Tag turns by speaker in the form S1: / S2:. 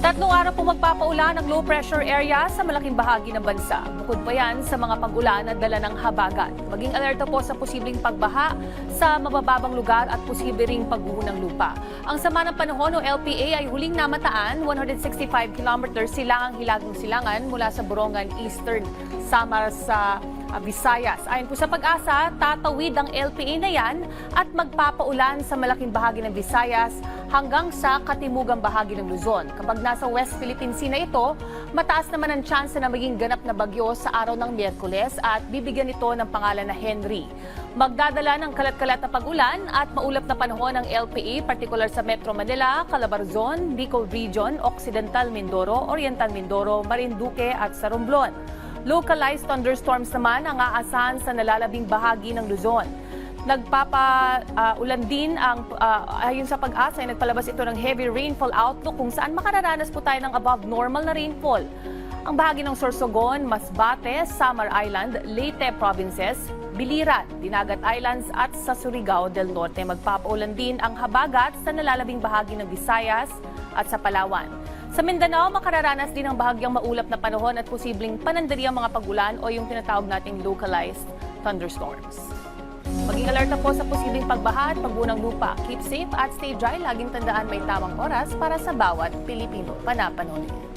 S1: Tatlong araw po magpapaulan ang low pressure area sa malaking bahagi ng bansa. Bukod pa yan sa mga pag-ulan na dala ng habagat. Maging alerto po sa posibleng pagbaha sa mabababang lugar at posible ring pagguho ng lupa. Ang sama ng panahon o LPA ay huling namataan 165 kilometers silangang hilagang silangan mula sa Borongan, Eastern Samar sa Visayas. Ayon po sa Pag-asa, tatawid ang LPA na yan at magpapaulan sa malaking bahagi ng Visayas hanggang sa katimugang bahagi ng Luzon. Kapag nasa West Philippine Sea na ito, mataas naman ang tsansa na maging ganap na bagyo sa araw ng Miyerkules at bibigyan ito ng pangalan na Henry. Magdadala ng kalat-kalat na pag-ulan at maulap na panahon ng LPA, partikular sa Metro Manila, Calabarzon, Bicol Region, Occidental Mindoro, Oriental Mindoro, Marinduque at sa Romblon. Localized thunderstorms naman ang aasahan sa nalalabing bahagi ng Luzon. Nagpapaulan din ang, ayon sa Pag-asa, ay nagpalabas ito ng heavy rainfall outlook kung saan makararanas po tayo ng above normal na rainfall. Ang bahagi ng Sorsogon, Masbate, Samar Island, Leyte Provinces, Biliran, Dinagat Islands at sa Surigao del Norte. Magpapaulan din ang habagat sa nalalabing bahagi ng Visayas at sa Palawan. Sa Mindanao, makararanas din ang bahagyang maulap na panahon at posibleng panandali ang mga pag-ulan o yung tinatawag nating localized thunderstorms. Maging alerta po sa posibleng pagbaha at pagguho ng lupa. Keep safe at stay dry. Laging tandaan may tamang oras para sa bawat Pilipino. Panapanoorin.